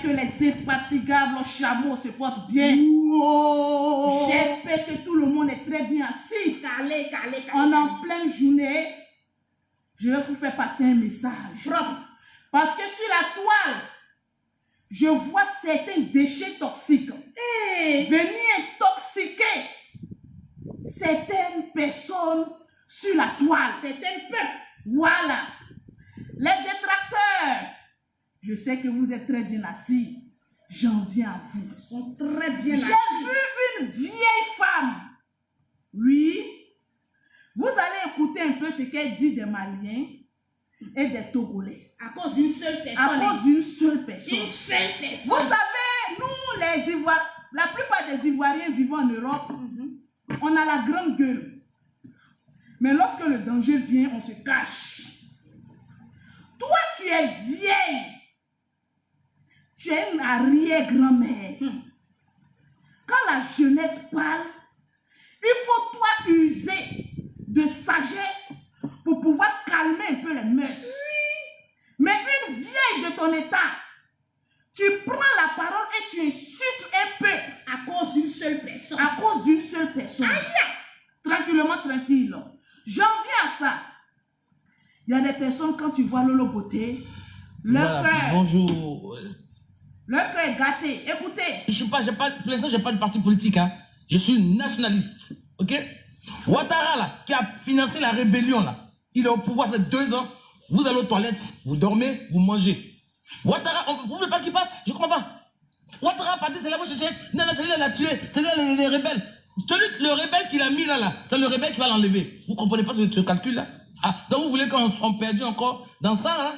que les infatigables chameaux se portent bien. Wow. J'espère que tout le monde est très bien assis. Calé. En pleine journée, je vais vous faire passer un message. Propre. Parce que sur la toile, je vois certains déchets toxiques venir intoxiquer certaines personnes sur la toile. Certains peuples. Voilà. Les détracteurs, je sais que vous êtes très bien assis. J'en viens à vous. Ils sont très bien assis. J'ai vu une vieille femme. Oui. Vous allez écouter un peu ce qu'elle dit des Maliens et des Togolais. À cause d'une seule personne. À cause d'une seule personne. Une seule personne. Vous savez, nous les Ivoiriens, la plupart des Ivoiriens vivant en Europe, on a la grande gueule. Mais lorsque le danger vient, on se cache. Toi, tu es vieille. Tu es une arrière-grand-mère. Quand la jeunesse parle, il faut toi user de sagesse pour pouvoir calmer un peu les mœurs. Oui. Mais une vieille de ton état, tu prends la parole et tu insultes un peu à cause d'une seule personne. À cause d'une seule personne. Aïe. Tranquillement, tranquille. J'en viens à ça. Il y a des personnes, quand tu vois Lolo Beauté, leur cœur. Bonjour. Leur cœur est gâté. Écoutez. Pour l'instant, je n'ai pas de parti politique. Hein. Je suis nationaliste. Ok? Ouattara, là, qui a financé la rébellion, là, il est au pouvoir depuis 2 ans. Vous allez aux toilettes, vous dormez, vous mangez. Ouattara, vous ne voulez pas qu'il parte? Je ne comprends pas. Ouattara a parti, c'est là vous cherchez. Non, c'est là, il a tué. C'est là, les rebelles. Le rebelle qu'il a mis là, c'est le rebelle qui va l'enlever. Vous ne comprenez pas ce calcul-là? Ah, donc vous voulez qu'on perde encore dans ça, là?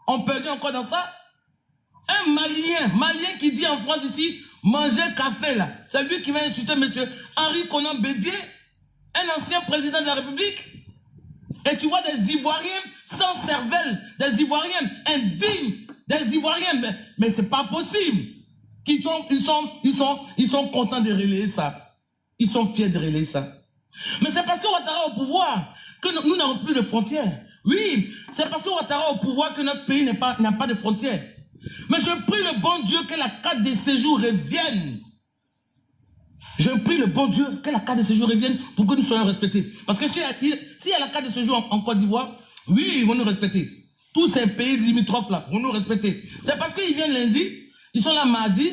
On perd encore dans ça? Un Malien qui dit en France ici, manger café là. C'est lui qui va insulter M. Henri Konan Bédié, un ancien président de la République. Et tu vois des Ivoiriens sans cervelle, des Ivoiriens indignes, des Ivoiriens, mais c'est pas possible. Ils sont contents de relayer ça. Ils sont fiers de relayer ça. Mais c'est parce que Ouattara est au pouvoir que nous n'avons plus de frontières. Oui, c'est parce que Ouattara est au pouvoir que notre pays n'a pas de frontières. Mais je prie le bon Dieu que la carte de séjour revienne. Je prie le bon Dieu que la carte de séjour revienne pour que nous soyons respectés. Parce que s'il y a la carte de séjour en Côte d'Ivoire, oui, ils vont nous respecter. Tous ces pays limitrophes là vont nous respecter. C'est parce qu'ils viennent lundi, ils sont là mardi.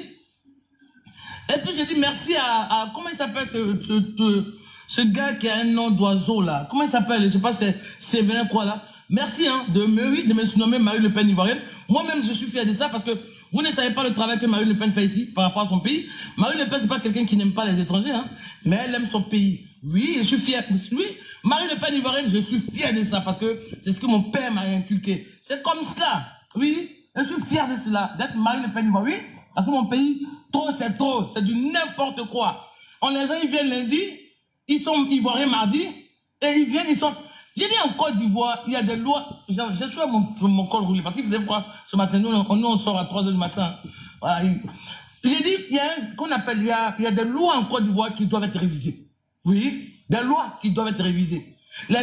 Et puis j'ai dit merci à comment il s'appelle ce gars qui a un nom d'oiseau là. Comment il s'appelle? Je ne sais pas, c'est Vénin quoi là. Merci hein, de me surnommer Marine Le Pen ivoirienne. Moi-même, je suis fier de ça parce que vous ne savez pas le travail que Marine Le Pen fait ici par rapport à son pays. Marine Le Pen, c'est pas quelqu'un qui n'aime pas les étrangers, hein, mais elle aime son pays. Oui, je suis fier. Oui, Marine Le Pen ivoirienne, je suis fier de ça parce que c'est ce que mon père m'a inculqué. C'est comme cela. Oui, je suis fier de cela, d'être Marine Le Pen ivoirienne. Oui, parce que mon pays, trop, c'est du n'importe quoi. Les gens, ils viennent lundi, ils sont ivoiriens mardi, et ils viennent, ils sont... J'ai dit en Côte d'Ivoire, il y a des lois. J'ai choisi mon col roulé parce qu'il faisait froid ce matin. Nous, on sort à 3 h du matin. Voilà. J'ai dit, il y a des lois en Côte d'Ivoire qui doivent être révisées. Oui, des lois qui doivent être révisées. Là,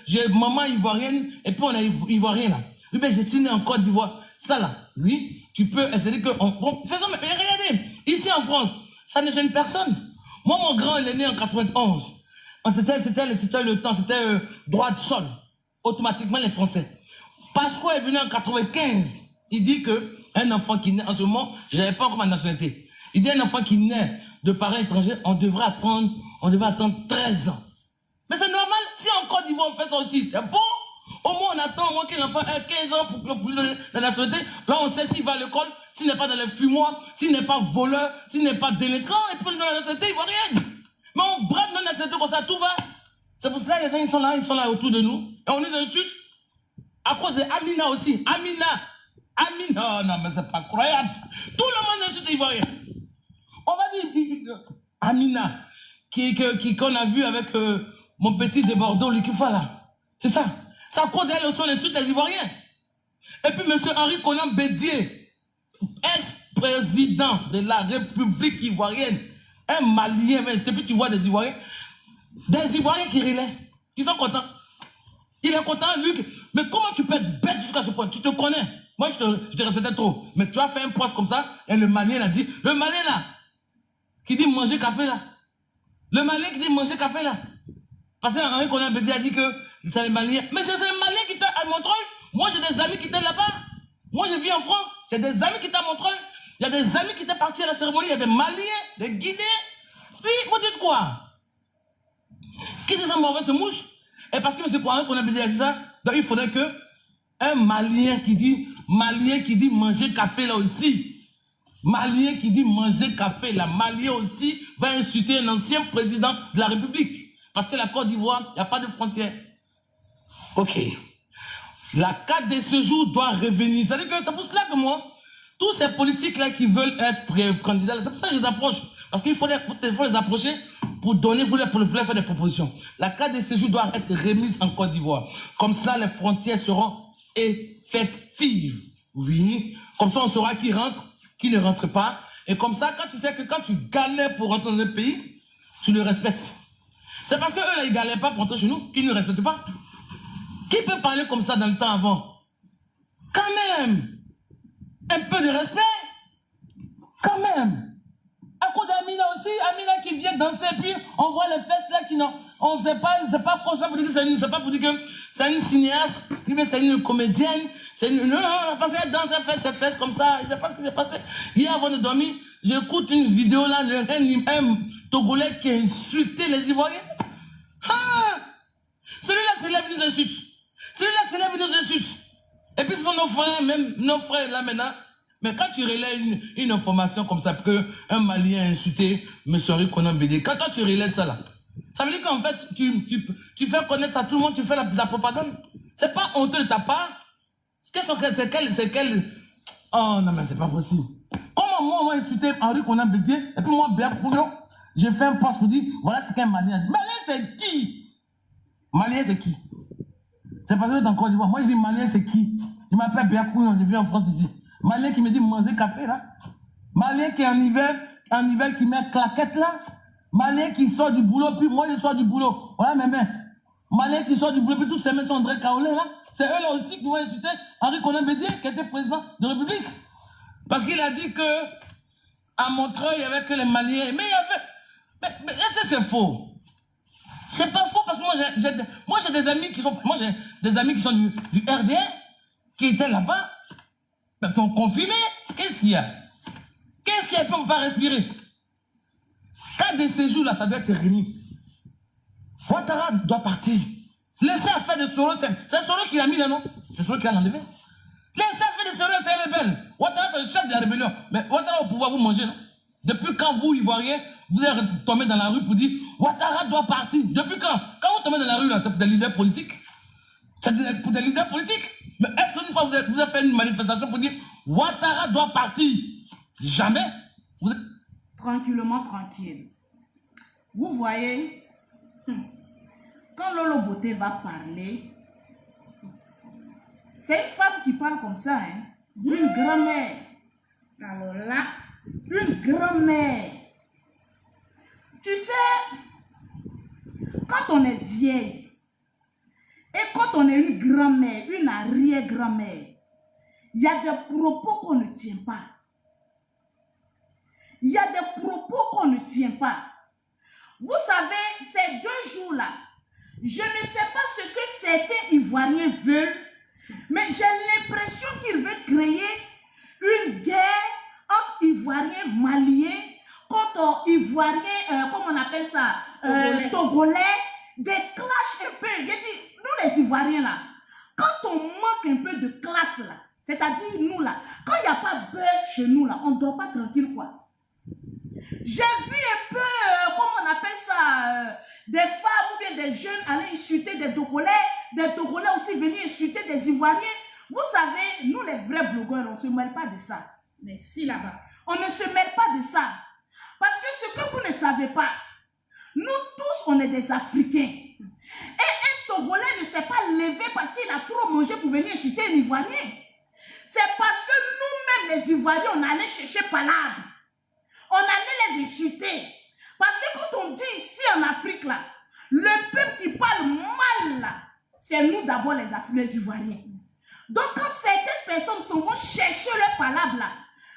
j'ai maman ivoirienne et puis on est ivoirien là. Oui, mais je suis né en Côte d'Ivoire. Ça là, oui, tu peux. C'est-à-dire que. Faisons, mais regardez, ici en France, ça ne gêne personne. Moi, mon grand, il est né en 91. C'était le temps, c'était droit de sol. Automatiquement, les Français. Pasqua est venu en 95. Il dit qu'un enfant qui naît, en ce moment, je n'avais pas encore ma nationalité. Il dit un enfant qui naît de parents étrangers, on devrait attendre 13 ans. Mais c'est normal, si en Côte d'Ivoire on fait ça aussi, c'est bon. Au moins on attend au moins qu'un enfant ait 15 ans pour la nationalité. Là on sait s'il va à l'école, s'il n'est pas dans les fumoirs, s'il n'est pas voleur, s'il n'est pas délinquant, et puis dans la nationalité, il ne voit rien. Mais on brade notre nationalité comme ça, tout va. C'est pour cela que les gens ils sont là autour de nous. Et on les insulte. À cause de Amina aussi. Amina, non mais c'est pas croyable. Tout le monde insulte les Ivoiriens. On va dire Amina, qu'on a vu avec mon petit débordon, Likifa là. C'est ça. C'est à cause d'elle aussi on insulte les Ivoiriens. Et puis M. Henri Konan Bédié, ex-président de la République ivoirienne, un Malien, depuis tu vois des Ivoiriens qui relaient, qui sont contents. Il est content, Luc. Mais comment tu peux être bête jusqu'à ce point? Tu te connais. Moi, je te respectais trop. Mais tu as fait un poste comme ça, et le Malien a dit, le Malien là, qui dit manger café là. Le Malien qui dit manger café là. Parce qu'Henri Konan Bédié a dit que c'est les Maliens. Mais c'est les Maliens qui étaient à Montreuil. Moi, j'ai des amis qui étaient là-bas. Moi, je vis en France. J'ai des amis qui étaient à Montreuil. Il y a des amis qui étaient partis à la cérémonie. Il y a des Maliens, des Guinéens. Oui, vous dites quoi? Qui c'est ça mauvais, ce mouche? Et parce que M. Henri Konan Bédié a dit ça, donc il faudrait que un Malien qui dit manger café là aussi. Malien qui dit manger café là. Malien aussi va insulter un ancien président de la République. Parce que la Côte d'Ivoire, il n'y a pas de frontière. Ok. La carte de séjour doit revenir. C'est pour cela que moi, tous ces politiques-là qui veulent être candidats, c'est pour ça que je les approche. Parce qu'il faut les approcher pour donner, pour leur faire des propositions. La carte de séjour doit être remise en Côte d'Ivoire. Comme ça, les frontières seront effectives. Oui. Comme ça, on saura qui rentre, qui ne rentre pas. Et comme ça, quand tu sais que quand tu galères pour rentrer dans un pays, tu le respectes. C'est parce qu'eux, là, ils ne galèrent pas pour rentrer chez nous, qu'ils ne respectent pas. Qui peut parler comme ça dans le temps avant? Quand même. Un peu de respect. Quand même. À cause d'Amina aussi, Amina qui vient danser, puis on voit les fesses là qui n'ont... On ne sait pas, c'est pas pour ça pour dire que c'est une cinéaste, c'est une comédienne, c'est une... Non, parce qu'elle danse, elle fait ses fesses comme ça. Je ne sais pas ce qui s'est passé. Hier, avant de dormir, j'écoute une vidéo là, un Togolais qui a insulté les Ivoiriens. Ah! Celui-là s'élève, il nous insulte. Celui-là s'élève, il nous insulte. Et puis ce sont nos frères, même nos frères là maintenant. Mais quand tu relais une information comme ça, qu'un Malien a insulté M. Henri Konan Bédié, quand toi tu relais ça là, ça veut dire qu'en fait, tu fais connaître ça à tout le monde, tu fais la propagande. C'est pas honteux de ta part. C'est quel... Oh non, mais c'est pas possible. Comment moi, on va insulter Henri Konan Bédié, et puis moi, Béa Kouno, j'ai fait un poste pour dire, voilà ce qu'un Malien a dit. Malien, c'est qui? Malien, c'est qui? C'est parce que tu es en Côte d'Ivoire. Moi, je dis Malien, c'est qui? Je m'appelle Béa Kouno, je vis en France ici. Malien qui me dit manger café là. Malien qui est en hiver qui met claquette là. Malien qui sort du boulot, puis moi je sors du boulot. Voilà mes mains. Malien qui sort du boulot, puis toutes ses mains sont André Kaolé là. C'est eux là aussi qui vont insulter Henri Konan Bédié, qui était président de la République. Parce qu'il a dit que à Montreuil, il n'y avait que les Maliens. Mais il y avait. Mais est-ce que c'est faux? C'est pas faux parce que moi j'ai des amis qui sont. Moi j'ai des amis qui sont du RDR qui étaient là-bas. Mais ton confiné, qu'est-ce qu'il y a? Qu'est-ce qu'il y a? On ne peut pas respirer. Cas de séjour, là, ça doit être remis. Ouattara doit partir. Laissez affaire de Soro, c'est Soro qui l'a mis là, non? C'est Soro qui l'a enlevé. Laissez affaire de Soro, c'est un rebelle. Ouattara, c'est le chef de la rébellion. Mais Ouattara va pouvoir vous manger, non? Depuis quand vous, Ivoiriens, vous êtes tombés dans la rue pour dire Ouattara doit partir? Depuis quand? Quand vous tombez dans la rue, là, c'est pour des leaders politiques. C'est pour des leaders politiques. Mais est-ce qu'une fois vous avez fait une manifestation pour dire Ouattara doit partir? Jamais. Tranquillement, tranquille. Vous voyez, quand Lolo Beauté va parler, c'est une femme qui parle comme ça, hein? Une grand-mère. Alors là, une grand-mère. Tu sais, quand on est vieille, et quand on est une grand-mère, une arrière-grand-mère, il y a des propos qu'on ne tient pas. Il y a des propos qu'on ne tient pas. Vous savez, ces 2 jours-là, je ne sais pas ce que certains Ivoiriens veulent, mais j'ai l'impression qu'ils veulent créer une guerre entre Ivoiriens maliens, contre Ivoiriens, comment on appelle ça, Togolais, des clashs un peu. Je dis, nous les Ivoiriens là, quand on manque un peu de classe là, c'est-à-dire nous là, quand il n'y a pas buzz chez nous là, on ne dort pas tranquille quoi. J'ai vu un peu, comment on appelle ça, des femmes ou bien des jeunes aller insulter des Togolais aussi venir insulter des Ivoiriens. Vous savez, nous les vrais blogueurs, on ne se mêle pas de ça. mais si là-bas. On ne se mêle pas de ça. Parce que ce que vous ne savez pas, nous tous, on est des Africains. Et un Togolais ne s'est pas levé parce qu'il a trop mangé pour venir insulter un Ivoirien. C'est parce que nous-mêmes, les Ivoiriens, on allait chercher palabre. On allait les insulter. Parce que quand on dit ici en Afrique, là, le peuple qui parle mal, là, c'est nous d'abord les Ivoiriens. Donc, quand certaines personnes s'en vont chercher leur palabre là,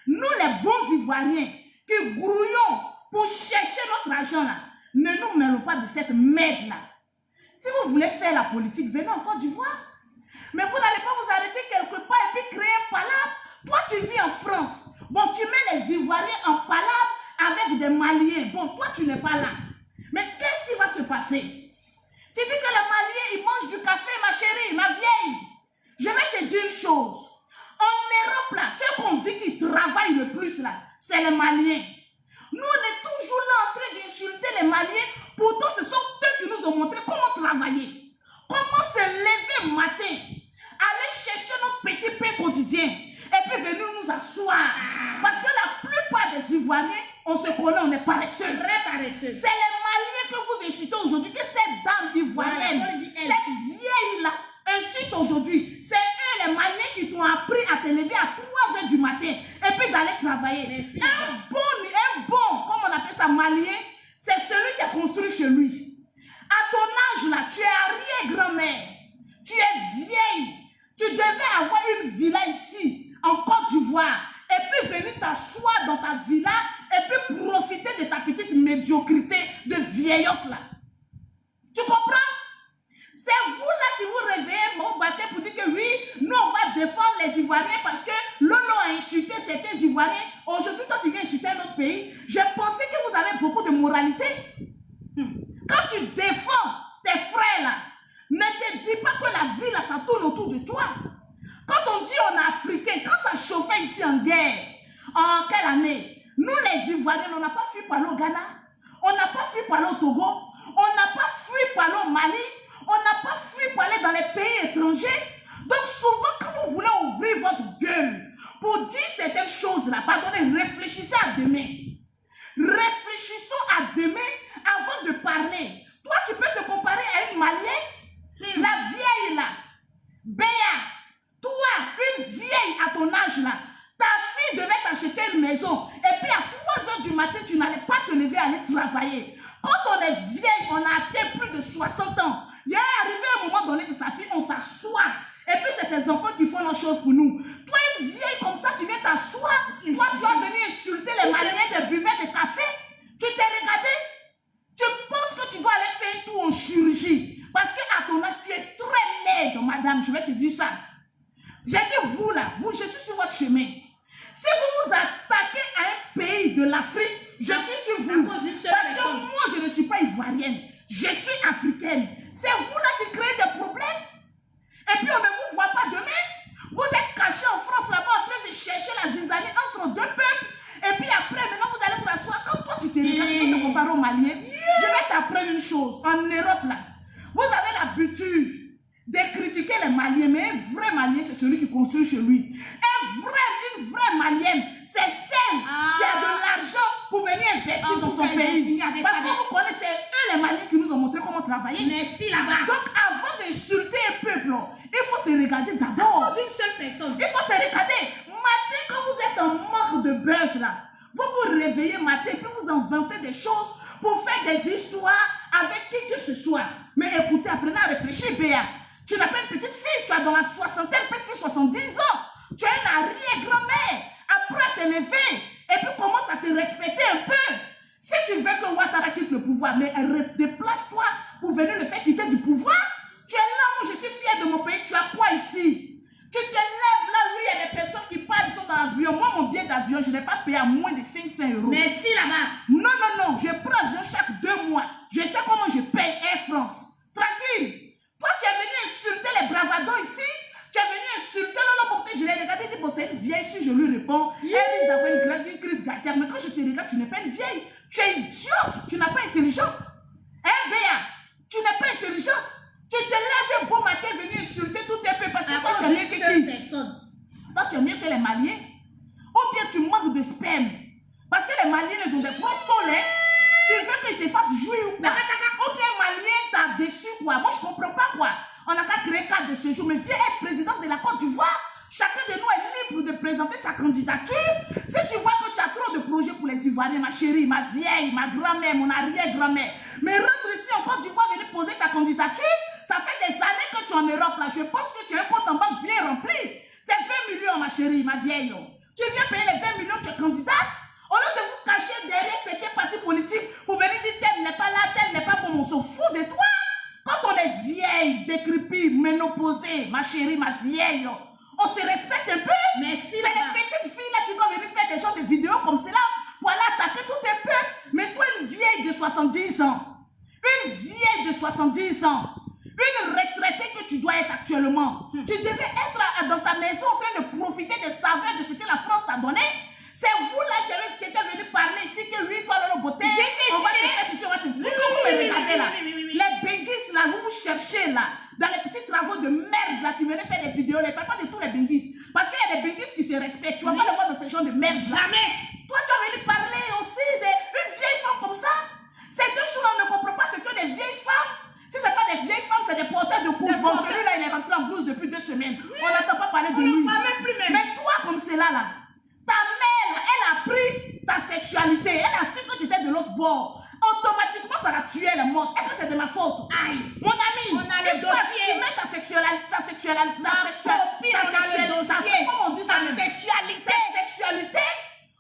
nous, les bons Ivoiriens, qui grouillons pour chercher notre argent là, ne nous mêlons pas de cette merde là. Si vous voulez faire la politique, venez en Côte d'Ivoire. Mais vous n'allez pas vous arrêter quelque part et puis créer un palabre. Toi, tu vis en France. Bon, tu mets les Ivoiriens en palabre avec des Maliens. Bon, toi, tu n'es pas là. Mais qu'est-ce qui va se passer? Tu dis que les Maliens, ils mangent du café, ma chérie, ma vieille. Je vais te dire une chose. En Europe, là, ceux qu'on dit qu'ils travaillent le plus, là, c'est les Maliens. Nous, on est toujours là en train d'insulter les Maliens. Pourtant, ce sont eux qui nous ont montré comment travailler. Comment se lever matin, aller chercher notre petit pain quotidien et puis venir nous asseoir. Parce que la plupart des Ivoiriens, on se connaît, on est paresseux. Très paresseux. C'est les Maliens que vous insultez aujourd'hui, que cette dame ivoirienne, cette vieille-là, insulte aujourd'hui. C'est eux les Maliens qui t'ont appris à te lever à 3 h du matin et puis d'aller travailler. Merci. Un bon, comme on appelle ça, Malien, c'est celui qui a construit chez lui. À ton âge là, tu es arrière-grand-mère, tu es vieille, tu devais avoir une villa ici, en Côte d'Ivoire, et puis venir t'asseoir dans ta villa, et puis profiter de ta petite médiocrité de vieillotte là. Tu comprends? C'est vous là qui vous réveillez, mon bâtard, pour dire que oui, nous on va défendre les Ivoiriens parce que Lolo a insulté certains Ivoiriens. Aujourd'hui, toi tu viens insulter un autre pays. J'ai pensé que vous avez beaucoup de moralité. Quand tu défends tes frères là, ne te dis pas que la vie là, ça tourne autour de toi. Quand on dit on est africain, quand ça chauffait ici en guerre, en quelle année? Nous les Ivoiriens, on n'a pas fui par au Ghana, on n'a pas fui par au Togo, on n'a pas fui par au Mali, on n'a pas fui pour aller dans les pays étrangers. Donc souvent quand vous voulez ouvrir votre gueule pour dire certaines choses là, pardonnez, réfléchissez à demain. Réfléchissons à demain avant de parler. Toi, tu peux te comparer à une Malienne, la vieille là, Béa. Toi, une vieille à ton âge là, ta fille devait t'acheter une maison. Et puis à 3 h du matin, tu n'allais pas te lever à aller travailler. Quand on est vieille, on a atteint plus de 60 ans. Il est arrivé un moment donné de sa fille, on s'assoit. Et puis c'est ses enfants qui font nos choses pour nous. Toi, une vieille comme ça, tu viens t'asseoir. Toi, tu vas venir insulter les Maliens des buveurs de café. Tu t'es regardé. Tu penses que tu dois aller faire un tour en chirurgie. Parce qu'à ton âge, tu es très laide, madame. Je vais te dire ça. J'ai dit, vous là, vous, je suis sur votre chemin. Si vous vous attaquez à un pays de l'Afrique, je suis sur vous. Parce que moi, je ne suis pas ivoirienne. Je suis africaine. C'est vous là qui créez des problèmes. Et puis, on ne vous voit pas demain. Vous êtes cachés en France là-bas en train de chercher la zizanie entre deux peuples. Et puis après, maintenant, vous allez vous asseoir. Quand toi, tu te regardes, tu peux te comparer aux Maliens. Je vais t'apprendre une chose. En Europe, là, vous avez l'habitude de critiquer les Maliens. Mais un vrai Malien, c'est celui qui construit chez lui. Une vraie Malienne, c'est celle qui a de l'argent pour venir investir dans son pays. Parce que vous connaissez, eux les Maliens qui nous ont montré comment travailler. Merci là-bas. Donc avant d'insulter un peuple, il faut te regarder d'abord. Une seule personne. Il faut te regarder. Matin, quand vous êtes en manque de buzz là, vous vous réveillez matin, puis vous inventez des choses pour faire des histoires avec qui que ce soit. Mais écoutez, apprenez à réfléchir, Béa. Tu n'as pas une petite fille, tu as dans la soixantaine, presque 70 ans. Tu as une arrière-grand-mère. Apprends à te lever. Et puis commence à te respecter un peu. Si tu veux que Ouattara quitte le pouvoir, mais déplace-toi pour venir le faire quitter du pouvoir. Tu es là, moi je suis fier de mon pays. Tu as quoi ici? Tu te lèves là, lui, il y a des personnes qui parlent, ils sont dans l'avion. Moi, mon billet d'avion, je n'ai pas payé à moins de 500 €. Merci là-bas. Non, non, non. Je prends l'avion chaque 2 mois. Je sais comment je paye Air France. Tranquille. Toi, tu es venu insulter les bravados ici. Tu es venu insulter Lolo Bonté. Je l'ai regardé et dit, bon, c'est une vieille. Si je lui réponds, elle risque d'avoir une crise cardiaque. Mais quand je te regarde, tu n'es pas une vieille. Tu es idiote. Tu n'as pas intelligente. Hein, Béa? Tu n'es pas intelligente. Tu te lèves un beau matin et venir insulter tout tes peuples parce que toi, tu es mieux que qui? Toi, tu es mieux que les Maliens. Ou bien tu manques de sperme. Parce que les Maliens, ils ont des grosses tôles. Tu veux qu'ils te fassent jouir ou quoi? Ou bien Malien t'a déçu quoi? Moi, je ne comprends pas quoi. On n'a qu'à créer 4 de ce jour. Mais viens être président de la Côte d'Ivoire. Chacun de nous est libre de présenter sa candidature. Si tu vois que tu as trop de projets pour les Ivoiriens, ma chérie, ma vieille, ma grand-mère, mon arrière-grand-mère, mais rentre ici en Côte d'Ivoire, venir poser ta candidature. Ça fait des années que tu tu es en Europe, là, je pense que tu as un compte en banque bien rempli. C'est 20 millions, ma chérie, ma vieille. Tu viens payer les 20 millions, tu es candidate. Au lieu de vous cacher derrière certains partis politiques pour venir dire tel n'est pas là, tel n'est pas bon, on s'en fout de toi. Quand on est vieille, décrépite, ménopausée, ma chérie, ma vieille, on se respecte un peu. Merci. C'est les petites filles là qui doivent venir faire des genres de vidéos comme cela pour aller attaquer tout un peuple. Mais toi, une vieille de 70 ans, une vieille de 70 ans, une retraitée que tu dois être actuellement, tu devais être dans ta maison en train de profiter des saveurs de ce que la France t'a donné. C'est vous là qui êtes venu parler ici que oui, toi, le beauté, on va te faire chercher, on va te... Vous me regardez là. Les benguistes là, vous vous cherchez là, dans les petits travaux de merde là, qui venaient faire des vidéos, ne parle pas de tous les benguistes. Parce qu'il y a des benguistes qui se respectent, tu vas pas le voir dans ces genres de merde là. Jamais. Toi, tu vas venir parler aussi d'une vieille femme comme ça. Ces deux choses on ne comprend pas, c'est que des vieilles femmes. Si ce n'est pas des vieilles femmes, c'est des porteurs de couches. Bon, celui-là, il est rentré en blouse depuis 2 semaines. On n'entend pas parler de lui. Mais toi, comme c'est là, ta mère, elle a pris ta sexualité. Elle a su que tu étais de l'autre bord. Automatiquement, ça va tuer, elle est morte. Est-ce que c'est de ma faute? Aïe. Mon ami, on a le dossier. Ta sexualité. Ta sexualité.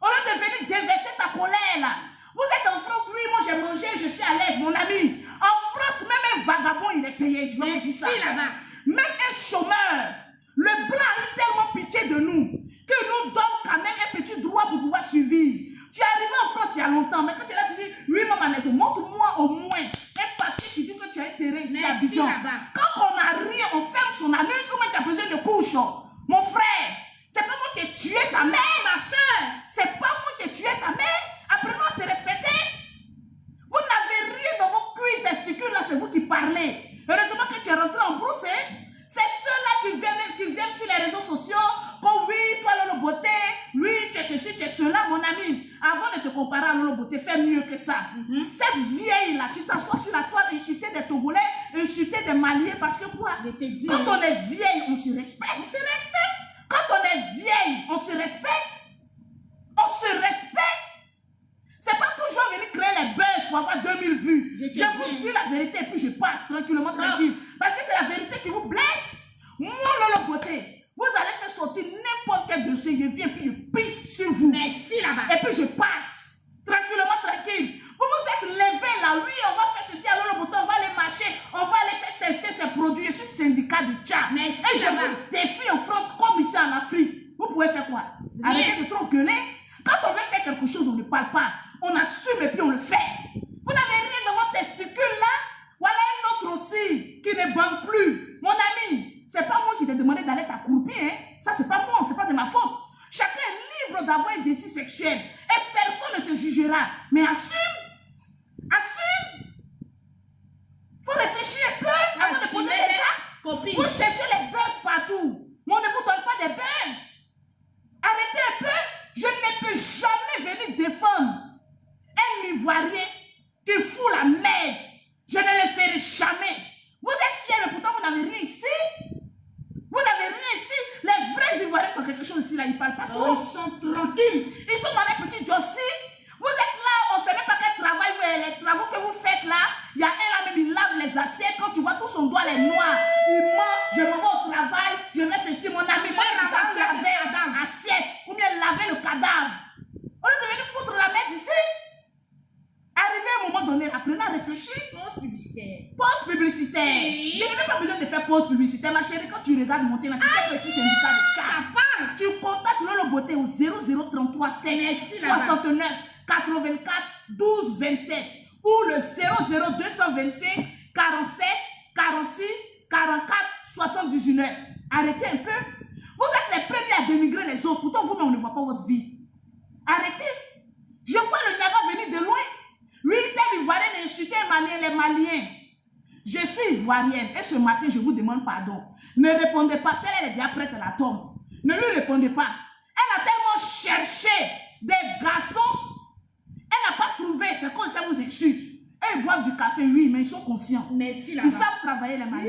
Au lieu de venir déverser ta colère, là. Vous êtes en France, oui, moi j'ai mangé, je suis à l'aise, mon ami. En France, même un vagabond, il est payé. Je vais vous dire ça. Même un chômeur, le blanc a eu tellement pitié de nous que nous donne quand même un petit droit pour pouvoir survivre. Tu es arrivé en France il y a longtemps, mais quand tu es là, tu dis, oui, maman, maison, montre-moi au moins un papier qui dit que tu as un terrain ici à Abidjan. Quand on a rien, on ferme son anus, comment tu as besoin de couches? Mon frère, c'est pas moi qui ai tué ta mère, ma soeur. C'est pas moi qui ai tué ta mère. Apprenons à se respecter. Vous n'avez rien dans vos cuits testicules, là, c'est vous qui parlez. Heureusement que tu es rentré en brousse, hein? C'est ceux-là qui viennent sur les réseaux sociaux, comme oui, toi, Lolo Beauté, oui, tu es ceci, tu es cela, mon ami. Avant de te comparer à Lolo Beauté, fais mieux que ça. Cette vieille-là, tu t'assois sur la toile, insulter des Togolais, insulter des Maliens, parce que quoi? Quand on est vieille, on se respecte. On se respecte. Quand on est vieille, on se respecte. On se respecte. C'est pas toujours venir créer les buzz pour avoir 2000 vues. Je vous dis la vérité et puis je passe tranquillement, tranquille. Parce que c'est la vérité qui vous blesse. Moi, Lolo Beauté, vous allez faire sortir n'importe quel dossier. Je viens puis je pisse sur vous. Merci là-bas. Et puis je passe. Tranquillement, tranquille. Vous vous êtes levés là. Oui, on va faire ceci à Lolo Beauté. On va aller marcher. On va aller faire tester ces produits. Je suis syndicat du Tchad. Merci. Et je vous défie en France comme ici en Afrique. Vous pouvez faire quoi? Arrêtez de trop gueuler. Quand on veut faire quelque chose, on ne parle pas. On assume et puis on le fait. Vous n'avez rien dans votre testicule là. Voilà un autre aussi qui ne bande plus. Mon ami, c'est pas moi qui t'ai demandé d'aller t'accroupir. Hein? Ça, c'est pas moi, c'est pas de ma faute. Chacun est libre d'avoir un désir sexuel. Et personne ne te jugera. Mais assume. Assume. Faut réfléchir un peu avant de poser des actes. Vous cherchez les buzz partout. Mais on ne vous donne pas des buzz. Arrêtez un peu. Je ne peux jamais venir défendre un Ivoirien qui fout la merde. Je ne le ferai jamais. Vous êtes fiers, mais pourtant vous n'avez rien ici. Vous n'avez rien ici. Les vrais Ivoiriens qui ont quelque chose ici, là, ils ne parlent pas trop. Ils sont tranquilles. Ils sont dans les petits jossis. Vous êtes là, on ne sait même pas quel travail, les travaux que vous faites là. Il y a un là même, il lave les assiettes. Quand tu vois tout son doigt, les noirs. Il ment, je me vais au travail, je vais ceci, mon ami. Il faut que tu vas laver l'assiette ou bien laver le cadavre. On est devenu foutre la merde ici. Arrivé à un moment donné, apprenez à réfléchir. Pause publicitaire. Pause publicitaire. Oui. Je n'ai même pas besoin de faire pause publicitaire. Ma chérie, quand tu regardes monter là, tu sais que je suis syndicat de Tchad. Tu contactes Lolo Beauté au 0033 5 69 84 12 27 ou le 00225 47 46 44 79. Arrêtez un peu. Vous êtes les premiers à dénigrer les autres. Pourtant, vous-même, on ne voit pas votre vie. Arrêtez. Je vois le Niagara venir de loin. Oui, tel Ivoirien insulté les Maliens. Je suis Ivoirienne et ce matin, je vous demande pardon. Ne répondez pas. Celle, elle est déjà prête à la tombe. Ne lui répondez pas. Elle a tellement cherché des garçons. Elle n'a pas trouvé. C'est comme ça vous insulte. Et ils boivent du café, oui, mais ils sont conscients. Merci là. Ils savent travailler les Maliens.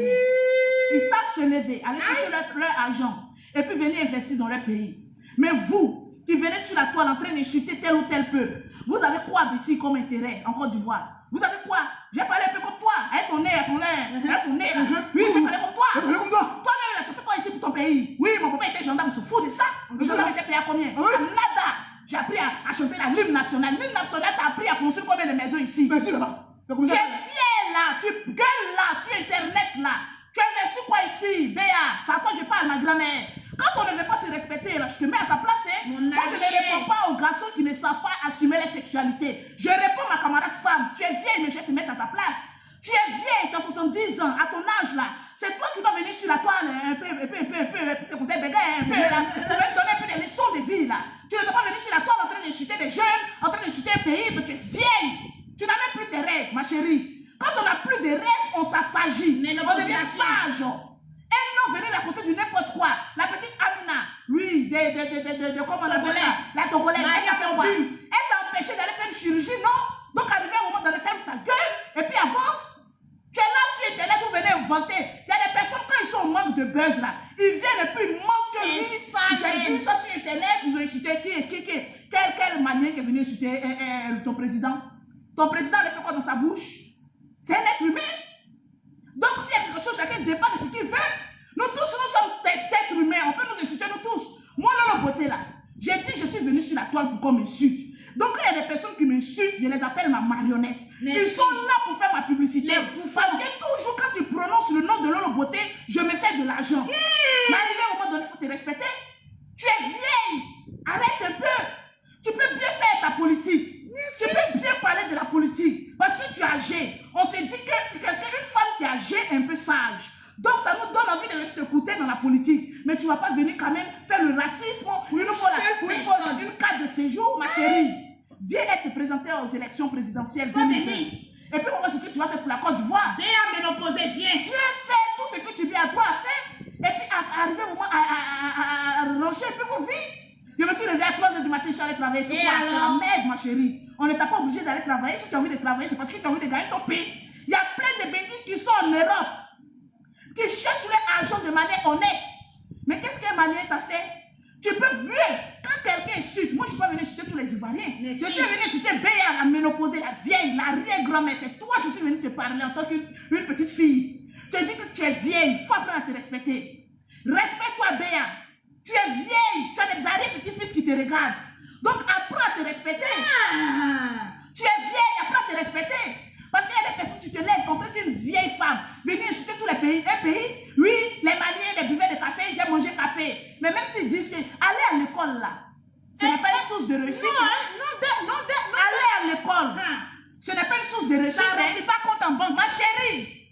Ils savent se lever, aller chercher leur argent et puis venir investir dans leur pays. Mais vous, qui venez sur la toile en train d'insulter tel ou tel peuple, vous avez quoi d'ici comme intérêt en Côte d'Ivoire? Vous avez quoi? J'ai parlé un peu comme toi. avec ton nez, à son nez, là. Oui, je parlais comme toi. Toi-même, là, tu fais quoi ici pour ton pays? Oui, mon papa était gendarme, on se fout de ça. Le gendarme était payé à combien? Nada. J'ai appris à chanter l'hymne national. L'hymne national t'a appris à construire combien de maisons ici? Tu es fier là, tu gueules là, sur Internet là. Tu investis quoi ici, Béa? C'est à toi que je parle, ma grand-mère. Quand on ne veut pas se respecter, là, je te mets à ta place. Hein. Moi, je ne réponds pas aux garçons qui ne savent pas assumer leur sexualité. Je réponds à ma camarade femme. Tu es vieille, mais je vais te mettre à ta place. Tu es vieille, tu as 70 ans, à ton âge là. C'est toi qui dois venir sur la toile, un peu, c'est comme ça, un peu là. Tu vas te donner un peu des leçons de vie là. Tu ne dois pas venir sur la toile en train d'insulter des jeunes, en train d'insulter un pays, mais tu es vieille. Tu n'as même plus tes règles, ma chérie. Quand on n'a plus de règles, on s'assagit. On devient sage. Et non, venir raconter du n'importe quoi. La petite Amina, oui, comment on appelle ça? La Togolaise, elle a fait quoi? Elle t'a empêché d'aller faire une chirurgie, non? Donc, arrivé un moment d'aller faire ta gueule, et puis avance. Tu es là sur Internet, vous venez vanter. Il y a des personnes, quand ils sont en manque de buzz, là, ils viennent et puis ils manquent de vie. J'ai vu ça sur Internet, ils ont insulté quel Malien qui est venu insulter ton président? Ton président, il fait quoi dans sa bouche? C'est un être humain. Donc, s'il y a quelque chose, chacun dépend de ce qu'il veut. Nous tous, nous sommes des êtres humains. On peut nous insulter, nous tous. Moi, Lolo Beauté, là, j'ai dit, je suis venu sur la toile pour qu'on m'insulte. Donc, il y a des personnes qui m'insultent, je les appelle ma marionnette. Merci. Ils sont là pour faire ma publicité. Parce que toujours, quand tu prononces le nom de Lolo Beauté, je me fais de l'argent. Mais arrivé à un moment donné, il faut te respecter. Tu es vieille. Arrête un peu. Tu peux bien faire ta politique. Tu peux bien parler de la politique. Parce que tu es âgé. On se dit que une femme qui est âgée est un peu sage. Donc ça nous donne envie de t'écouter dans la politique. Mais tu ne vas pas venir quand même faire le racisme. Une carte de séjour, ma chérie. Viens te présenter aux élections présidentielles. Et puis on va ce que tu vas faire pour la Côte d'Ivoire. Viens m'opposer, viens. Viens faire tout ce que tu viens à toi à faire. Et puis arriver au moment à ranger un peu vos vies. Je me suis levée à 3h du matin, je suis allée travailler. C'est la merde, ma chérie. On n'est pas obligé d'aller travailler. Si tu as envie de travailler, c'est parce que tu as envie de gagner ton pays. Il y a plein de bêtises qui sont en Europe, qui cherchent leur argent de manière honnête. Mais qu'est-ce qu'un Malien t'a fait? Tu peux mieux. Quand quelqu'un insulte, moi je ne suis pas venue insulter tous les Ivoiriens. Je suis venue insulter Béa, la ménopausée, la vieille, la rien-grand-mère. C'est toi, je suis venue te parler en tant qu'une petite fille. Tu te dis que tu es vieille. Il faut apprendre à te respecter. Respecte-toi, Béa. Tu es vieille, tu as des arrière-petits-fils qui te regardent. Donc, apprends à te respecter. Tu es vieille, apprends à te respecter. Parce qu'il y a des personnes, tu te lèves contre une vieille femme, venir insulter tous les pays. Un pays, oui, les Maliens, les buveurs de café, j'ai mangé café. Mais même s'ils disent que aller à l'école là, ce n'est pas une source de réussite. Non. Aller à l'école, ce n'est pas une source de réussite. Ça ne remplit pas compte en banque. Ma chérie,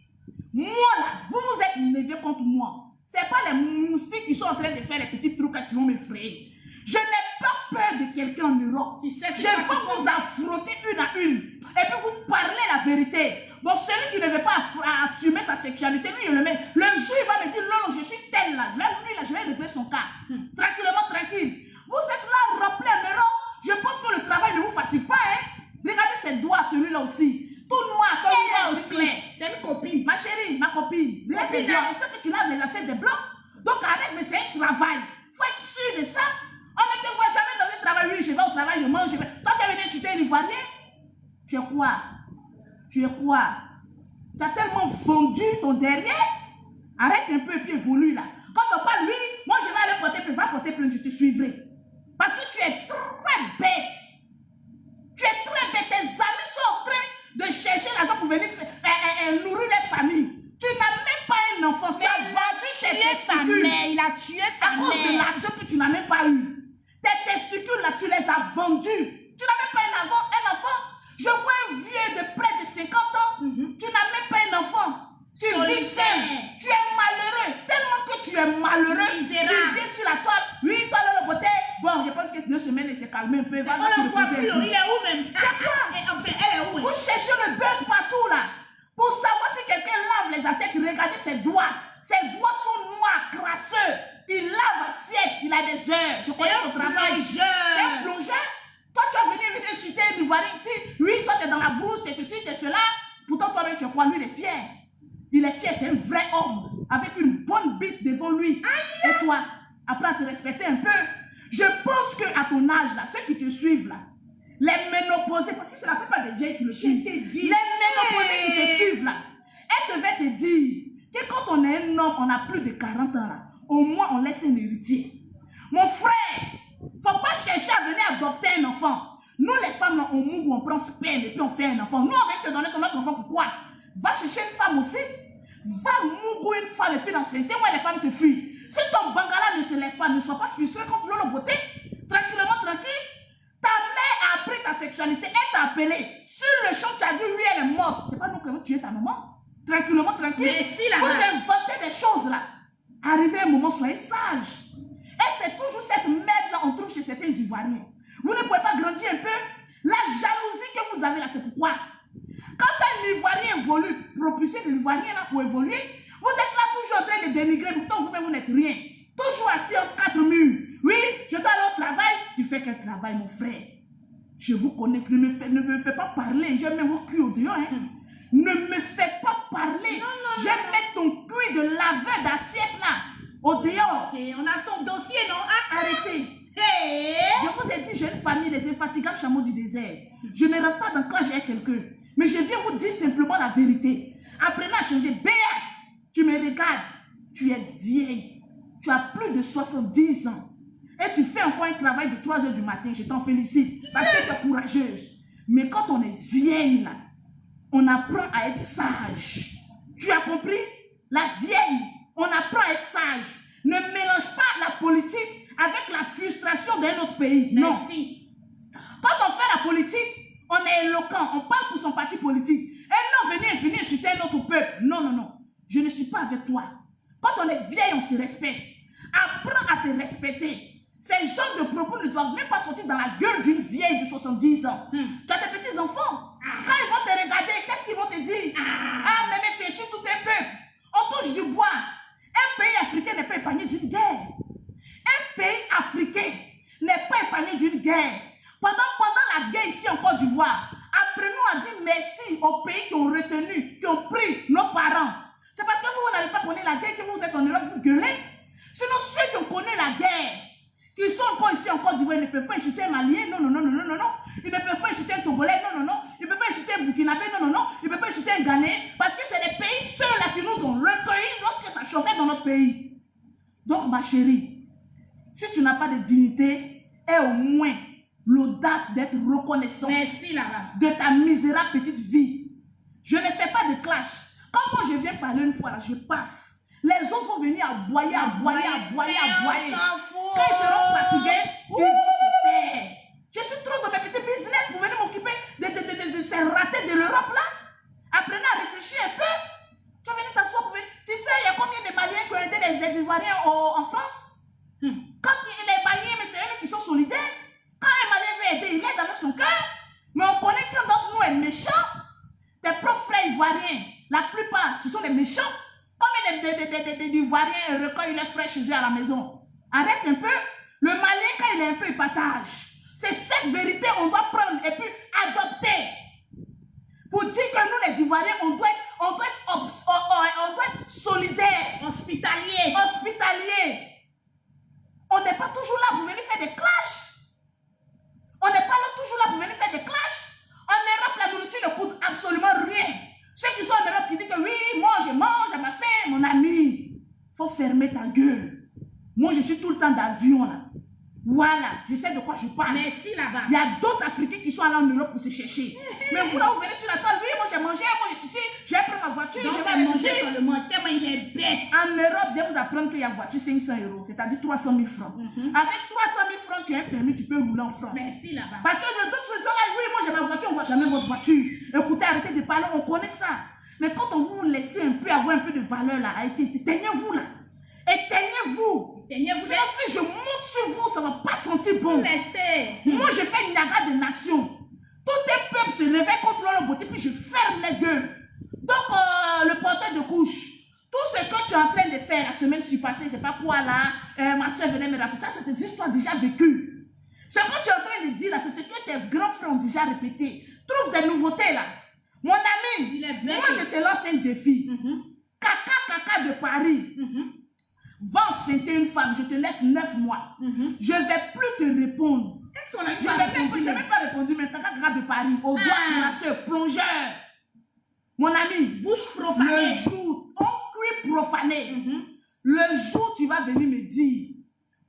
moi là, vous êtes levé contre moi. Ce n'est pas les moustiques qui sont en train de faire les petits trucs qui vont m'effrayer. Je n'ai pas peur de quelqu'un en Europe. Je vais vous affronter une à une. Et puis vous parler la vérité. Bon, celui qui ne veut pas assumer sa sexualité, lui, il le met. Le jour, il va me dire, Lolo, je suis tel là. Là, lui, là, je vais régler son cas. Tranquillement, tranquille. Vous êtes là, remplis en Europe. Je pense que le travail ne vous fatigue pas, hein. Regardez ses doigts, celui-là aussi. Tout noir, tout noir aussi. C'est une copine. Ma chérie, ma copine. Regarde bien, on sait que tu laves les lacets des blancs. Donc arrête, mais c'est un travail. Il faut être sûr de ça. On ne te voit jamais dans un travail. Oui, je vais au travail, je mange. Toi, tu es venu chuter un Ivoirien. Tu es quoi? Tu es quoi? Tu as tellement vendu ton derrière. Arrête un peu et puis évolue là. Quand on parle, oui, moi je vais aller porter plainte. Va porter plainte, je te suivrai. Parce que tu es très bête. Tu es très bête. Tes amis sont en train de chercher l'argent pour venir nourrir les familles. Tu n'as même pas un enfant. Tu as vendu tes testicules. Il a tué sa mère. À cause de l'argent que tu n'as même pas eu. Tes testicules là, tu les as vendus. Tu n'as même pas un enfant. Je vois un vieux de près de 50 ans. Tu n'as même pas un enfant. Tu vis seul. Tu es malheureux. Tellement que tu es malheureux. Tu viens sur la toile. Oui, toi, Lolo Beauté. Bon, je pense que 2 semaines, il s'est calmé un peu. On ne le voit plus. Il est où même? Enfin, elle est où? Vous cherchez le buzz partout là. Pour savoir si quelqu'un lave les assiettes, regardez ses doigts. Ses doigts sont noirs, crasseux. Il lave l'assiette. Il a des heures. Je connais son travail. C'est un plongeur. Toi, tu as venir insulter un Ivoirien ici. Oui, toi, tu es dans la brousse, tu es ceci, tu es cela. Pourtant, toi-même, tu es quoi? Lui, il est fier. Il est fier, c'est un vrai homme. Avec une bonne bite devant lui. Aïe. Et toi, apprends à te respecter un peu. Je pense qu'à ton âge, là, ceux qui te suivent, là, les ménopausés, parce que c'est la plupart des vieilles qui le suivent. Les ménopausés qui te suivent, là, Elle devait te dire que quand on est un homme, on a plus de 40 ans là, au moins on laisse un héritier. Mon frère, faut pas chercher à venir adopter un enfant. Nous les femmes, là, on mouille, on prend sperme et puis on fait un enfant. Nous, on va te donner ton autre enfant, pourquoi? Va chercher une femme aussi. Va mouiller une femme et puis l'enceinte. Moi, les femmes te fuient. Si ton bangala ne se lève pas, ne sois pas frustré contre l'eau beauté. Tranquillement, tranquille. Ta mère a appris ta sexualité, elle t'a appelé. Sur le champ, tu as dit oui, elle est morte. C'est pas nous qui avons tué ta maman. Tranquillement, tranquille. Merci, là. Vous inventez des choses là. Arrivez à un moment, soyez sage. Et c'est toujours cette merde là on trouve chez certains Ivoiriens. Vous ne pouvez pas grandir un peu. La jalousie que vous avez là, c'est pourquoi. Quand un Ivoirien évolue, propulser de l'Ivoirien là pour évoluer, vous êtes là toujours en train de dénigrer, pourtant vous-même vous n'êtes rien. Toujours assis entre quatre murs. Oui, je dois aller au travail. Tu fais quel travail, mon frère? Je vous connais, ne me fais pas parler. Je mets vos culs au dehors. Hein. Ne me fais pas parler. Je mets ton cul de laveur d'assiette là, au dehors. On a son dossier, non? Arrêtez. Hey. Je vous ai dit, j'ai une famille, les infatigables chameaux du désert. Je ne rentre pas dans clash avec quelqu'un. Mais je viens vous dire simplement la vérité. Apprenez à changer. Béa, tu me regardes. Tu es vieille. Tu as plus de 70 ans. Et tu fais encore un travail de 3 h du matin. Je t'en félicite. Parce que tu es courageuse. Mais quand on est vieille, là, on apprend à être sage. Tu as compris? La vieille, on apprend à être sage. Ne mélange pas la politique avec la frustration d'un autre pays. Merci. Non. Quand on fait la politique, on est éloquent, on parle pour son parti politique. Et non, venez insulter un autre peuple. Non, non, non. Je ne suis pas avec toi. Quand on est vieille, on se respecte. Apprends à te respecter. Ces genres de propos ne doivent même pas sortir dans la gueule d'une vieille de 70 ans. Tu as des petits-enfants. Quand ils vont te regarder, qu'est-ce qu'ils vont te dire? Mais tu es sur tout un peuple. On touche du bois. Un pays africain n'est pas épargné d'une guerre. Un pays africain n'est pas épargné d'une guerre. Pendant la guerre ici en Côte d'Ivoire, apprenons à dire merci aux pays qui ont retenu, qui ont pris nos parents. C'est parce que vous n'avez pas connu la guerre que vous êtes en Europe, vous gueulez. Sinon, ceux qui ont connu la guerre, qui sont encore ici en Côte d'Ivoire, ils ne peuvent pas insulter un Malien, non, non, non, non, non, non. Ils ne peuvent pas insulter un Togolais, non, non, non. Ils ne peuvent pas insulter un Burkinabé, non, non, non. Ils ne peuvent pas insulter un Ghanéen, parce que c'est les pays ceux-là qui nous ont recueillis lorsque ça chauffait dans notre pays. Donc, ma chérie, si tu n'as pas de dignité, aie au moins l'audace d'être reconnaissant. Merci là-bas. De ta misérable petite vie. Je ne fais pas de clash. Quand moi je viens parler une fois là, je passe. Les autres vont venir aboyer, aboyer, aboyer, aboyer. Quand ils seront fatigués, ils vont se taire. Je suis trop dans mes petits business pour venir m'occuper de ces ratés de l'Europe là. Apprenez à réfléchir un peu. Tu vas venir t'asseoir pour venir. Tu sais, il y a combien de Maliens qui ont aidé les Ivoiriens en France? Quand les Maliens, mais c'est eux qui sont solidaires. Quand un Malien veut aider, il aide avec son cœur. Mais on connaît qu'un d'entre nous est méchant. Tes propres frères ivoiriens, la plupart, ce sont des méchants. Combien d'Ivoiriens recueillent leurs frères chez eux à la maison? Arrête un peu. Le Malien, quand il est un peu, il partage. C'est cette vérité qu'on doit prendre et puis adopter. Pour dire que nous, les Ivoiriens, on doit être solidaires. Hospitalier. Hospitalier. On n'est pas toujours là pour venir faire des clashs. On n'est pas là toujours là pour venir faire des clashs. En Europe, la nourriture ne coûte absolument rien. Ceux qui sont en Europe qui disent que oui, moi je mange à ma faim, mon ami. Il faut fermer ta gueule. Moi, je suis tout le temps d'avion là. Voilà, je sais de quoi je parle. Merci là-bas. Il y a d'autres Africains qui sont allés en Europe pour se chercher. Mais vous là, vous venez sur la table, oui, moi j'ai mangé, moi je suis ici, j'ai pris ma voiture, Donc je vais c'est aller manger chercher. seulement, tellement il est bête. En Europe, je vais vous apprendre qu'il y a voiture 500 €, c'est-à-dire 300 000 francs. Avec 300 000 francs, tu as un permis, tu peux rouler en France. Merci là-bas. Parce que d'autres gens là, oui, moi j'ai ma voiture, on ne voit jamais votre voiture. Écoutez, arrêtez de parler, on connaît ça. Mais quand on vous laisse un peu avoir un peu de valeur là, éteignez-vous là. Éteignez-vous. Éteignez-vous. Sinon, si je monte sur vous, ça ne va pas sentir bon. Laissez. Moi, je fais une naga de nations. Tout un peuple se réveille contre leur beauté, puis je ferme les gueules. Donc, le porteur de couche, tout ce que tu es en train de faire la semaine passée, c'est pas quoi là, ma soeur venait me rappeler. Ça, c'est des histoires déjà vécues. Ce que tu es en train de dire là, c'est ce que tes grands frères ont déjà répété. Trouve des nouveautés là. Mon ami, moi, je te lance un défi. Caca de Paris. Va enceinter une femme, je te laisse 9 mois. Je ne vais plus te répondre. Qu'est-ce qu'on a Je n'ai même pas répondu, mais caca de Paris, au doigt crasseur, plongeur. Mon ami, Bouche profanée. le jour, ton cuit profané, le jour tu vas venir me dire,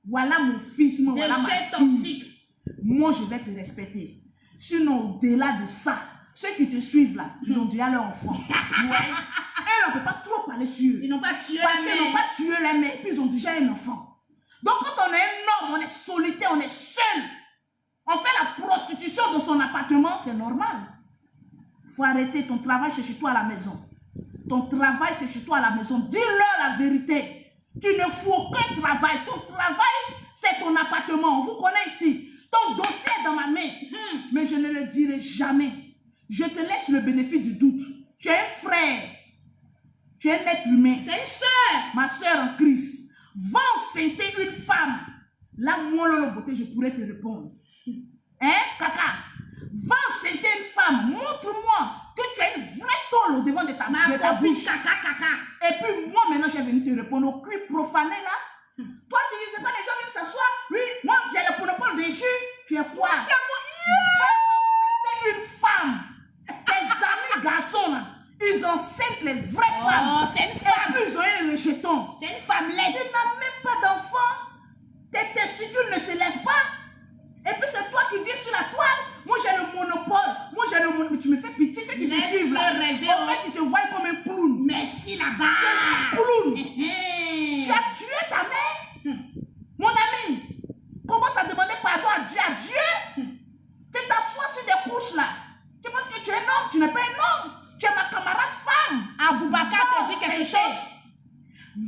voilà mon fils, moi, voilà ma Déchets fille, toxiques. moi je vais te respecter. Sinon, au-delà de ça, ceux qui te suivent là, ils ont déjà leur enfant. Ouais. Et on ne peut pas trop parler sur eux. Ils n'ont pas tué Parce la qu'ils n'ont mère. pas tué la mère, puis ils ont déjà un enfant. Donc quand on est un homme, on est solitaire, on est seul, on fait la prostitution dans son appartement, c'est normal. Il faut arrêter, ton travail c'est chez toi à la maison. Ton travail c'est chez toi à la maison. Dis-leur la vérité. Tu ne fous aucun travail. Ton travail c'est ton appartement. On vous connaît ici. Ton dossier est dans ma main. Mais je ne le dirai jamais. Je te laisse le bénéfice du doute. Tu es un frère. Tu es un être humain. C'est une soeur. Ma soeur en Christ. Va enceinter une femme. Là, moi, Lolo Beauté, je pourrais te répondre. Hein, caca? Va enceinter une femme. Montre-moi que tu as une vraie tôle au devant de ta bouche. Caca. Et puis, moi, maintenant, je vais venir te répondre au cul profané, là. Toi, tu dis, c'est pas les gens viennent s'asseoir. Oui, moi, j'ai le monopole des jus. Tu es quoi? Va enceinter une femme. Tes amis garçons, là, ils enceintent les vraies femmes. C'est une femme. Et puis, ils ont un rejeton. C'est une femme Tu laide. n'as même pas d'enfant. Tes testicules ne se lèvent pas. Et puis c'est toi qui viens sur la toile. Moi j'ai le monopole. Moi j'ai le monopole. Tu me fais pitié, ceux qui te suivent là. En fait, ils te voient comme un clown. Merci là-bas. Tu es un clown. Tu as tué ta mère. Mon ami, commence à demander pardon à Dieu. Tu t'assois sur des couches là. Tu penses que tu es un homme. Tu n'es pas un homme. Tu es ma camarade femme. Aboubacar te dit quelque chose.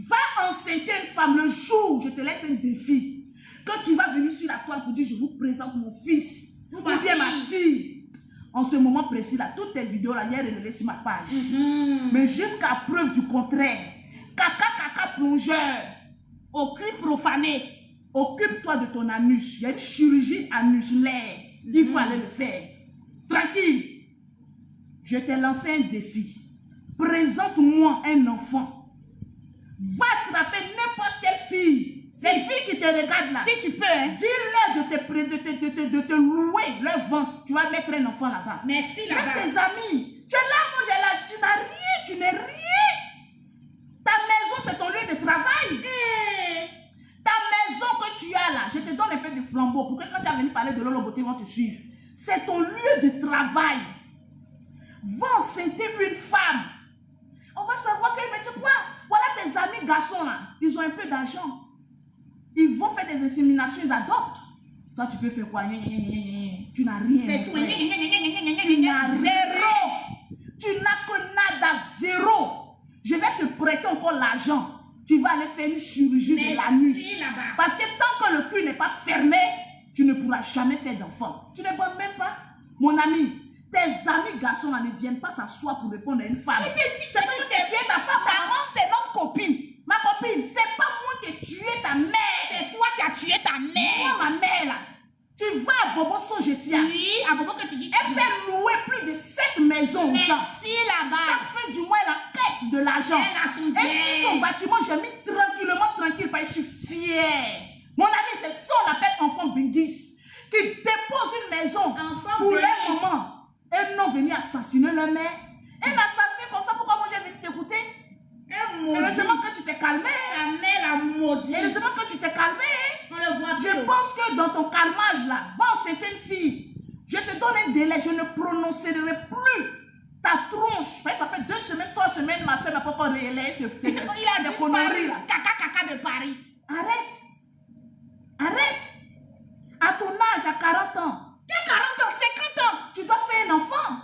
Va enceinter une femme le jour, je te laisse un défi. Quand tu vas venir sur la toile pour dire je vous présente mon fils ou bien ma fille. En ce moment précis là, toutes tes vidéos là, hier relevées sur ma page. Mais jusqu'à preuve du contraire, caca plongeur, Au cul profané. occupe-toi de ton anus. Il y a une chirurgie anusulaire. Il faut aller le faire. Tranquille. Je t'ai lancé un défi. Présente-moi un enfant. Va attraper n'importe quelle fille. Ces filles qui te regardent là. Si tu peux, hein. Dis-leur de te louer leur ventre. Tu vas mettre un enfant là-bas. Merci Même là-bas. tes amis. Tu es là, moi j'ai là. Tu n'as rien. Tu n'es rien. Ta maison, c'est ton lieu de travail. Ta maison que tu as là, je te donne un peu de flambeau pour que quand tu vas venir parler de Lolo Beauté, ils vont te suivre. C'est ton lieu de travail. Va enceinter une femme. On va savoir que, mais tu sais quoi? Voilà tes amis garçons là, ils ont un peu d'argent. Ils vont faire des inséminations, ils adoptent. Toi, tu peux faire quoi? Tu n'as rien. C'est tout. Tu n'as zéro. Tu n'as que nada, zéro. Je vais te prêter encore l'argent. Tu vas aller faire une chirurgie de l'anus. là-bas. Parce que tant que le cul n'est pas fermé, tu ne pourras jamais faire d'enfant. Tu ne bonnes même pas. Mon ami, tes amis garçons là, ne viennent pas s'asseoir pour répondre à une femme. C'est parce que tu es ta femme, maman, c'est notre copine. Ma copine, c'est pas moi qui ai tué ta mère. C'est toi qui as tué ta mère. Moi, ma mère là, tu vas à Bobo Sojefia. Oui, à propos que tu dis. Elle fait louer plus de 7 maisons aux gens. Merci là-bas. Chaque fin du mois, elle encaisse de l'argent. Elle a son bien. Et sur son bâtiment, j'ai mis tranquille, parce que je suis fière. Mon ami, c'est ça on appelle enfant Bingis, qui dépose une maison Enfant pour Bingis. leur maman. Et non venir assassiner leur mère. Un assassin comme ça, pourquoi moi j'ai venu t'écouter? Heureusement que tu t'es calmé. Sa mère l'a maudit. Heureusement que tu t'es calmé. On le voit Je plus. pense que dans ton calmage là, va enceinter une fille. Je te donne un délai, je ne prononcerai plus ta tronche. Ça fait 2 semaines, 3 semaines, ma soeur n'a pas encore réalisé ce Il a conneries disparu. là. Caca de Paris. Arrête. Arrête. À ton âge, à 40 ans. Tu as 40 ans, 50 ans. Tu dois faire un enfant.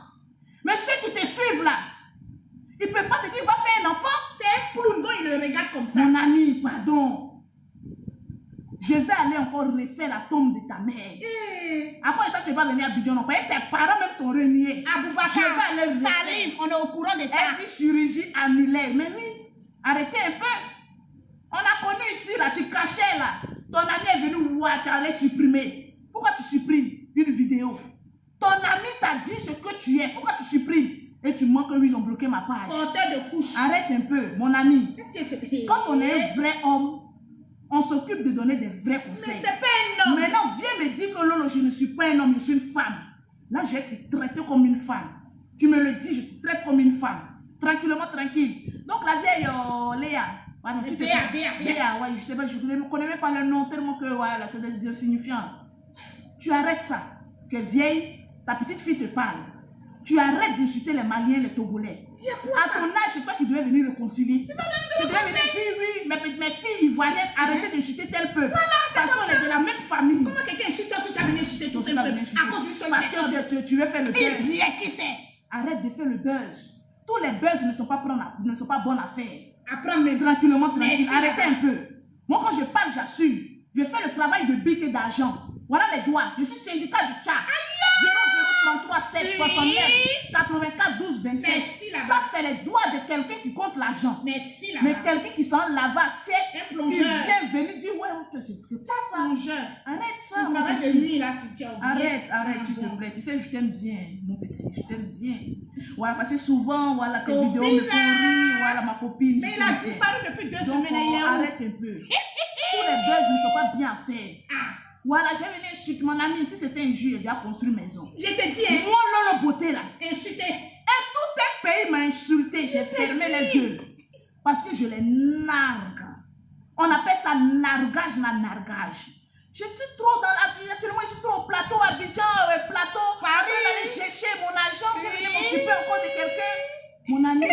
Mais ceux qui te suivent là, ils ne peuvent pas te dire, va faire un enfant. C'est un clown dont il le regarde comme ça. Mon ami, pardon. Je vais aller encore refaire la tombe de ta mère. À quoi ça tu vas venir à Bidjon? Et tes parents même t'ont renié. Aboubacar, Je vais aller refaire. salive, on est au courant de ça. Elle dit chirurgie annulaire. Mais oui, arrêtez un peu. On a connu ici, là, tu cachais là. Ton ami est venu voir, tu allais supprimer. Pourquoi tu supprimes une vidéo? Ton ami t'a dit ce que tu es. Pourquoi tu supprimes? Et tu manques que ils ont bloqué ma page. Porteur de couche. Arrête un peu, mon ami. Qu'est-ce que c'est? Quand on est un vrai homme, on s'occupe de donner des vrais conseils. Mais c'est pas un homme. Maintenant, viens me dire que Lolo, je ne suis pas un homme, je suis une femme. Là, je vais te traiter comme une femme. Tu me le dis, je te traite comme une femme. Tranquillement, tranquille. Donc la vieille Léa. Ouais, non, Béa, ouais, je ne connais même pas le nom tellement que voilà, c'est des insignifiants. Tu arrêtes ça. Tu es vieille, ta petite fille te parle. Tu arrêtes d'insulter les Maliens, les Togolais. À ton âge, c'est toi qui devais venir réconcilier. Tu devais venir dire oui, mes filles ivoiriennes, arrêtez d'insulter tel peuple. Parce qu'on est de la même famille. Comment quelqu'un insulte toi si tu as venu insulter tout un peuple? À cause d'une seule personne. Parce que tu veux faire le buzz. Bien, qui c'est? Arrête de faire le buzz. Tous les buzz ne sont pas bonnes à faire. Apprends même. Tranquillement, tranquille. Arrêtez un peu. Moi, quand je parle, j'assume. Je fais le travail de bic et d'argent. Voilà mes doigts. Je suis syndicat du Tchad. 0033 7 69 84 12 27. Ça, c'est les doigts de quelqu'un qui compte l'argent. Merci là. Mais quelqu'un qui s'en lave assiette, Un plongeur. qui vient venir dire ouais, c'est pas ça. Plongeur. Arrête ça. Le travail de nuit là, tu as oublié. Arrête, s'il te plaît. Tu sais, je t'aime bien, mon petit. Je t'aime bien. Voilà, parce que souvent, voilà, tes vidéos me font rire. Voilà, ma copine. Mais il a disparu depuis 2 semaines hier. Arrête un peu. Tous les buzz ne sont pas bien faits. Voilà, j'ai venu insulter mon ami. Si c'était un jour, il a déjà construit une maison. Je te dis, hein. Moi, Lolo Beauté, là. Insulté. Et tout un pays m'a insulté. J'ai fermé les gueules. Parce que je les nargue. On appelle ça nargage, nargage. Je suis trop dans la vie. Actuellement, je suis trop au plateau, Abidjan, plateau. Après, d'aller chercher mon argent. Je vais m'occuper encore de quelqu'un. Mon ami,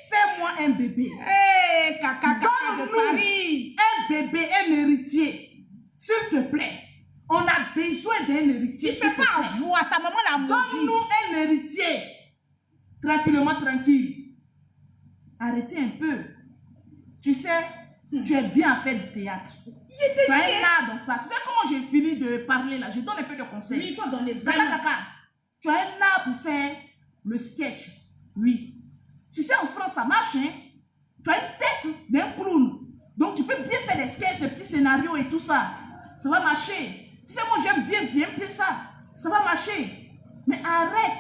fais-moi un bébé. Hé, caca, de Paris. Un bébé, un héritier. S'il te plaît. On a besoin d'un héritier. Tu ne peux pas avoir sa maman la maudit. Donne-nous un héritier. Tranquillement, tranquille. Arrêtez un peu. Tu sais, tu es bien à faire du théâtre. Tu as un art dans ça. Tu sais comment j'ai fini de parler là? Je donne un peu de conseils. Oui, il faut donner vraiment. Tu as un art pour faire le sketch. Oui. Tu sais, en France, ça marche, hein? Tu as une tête d'un clown. Donc, tu peux bien faire des sketchs, des petits scénarios et tout ça. Ça va marcher. Tu sais, moi, j'aime bien ça. Ça va marcher. Mais arrête.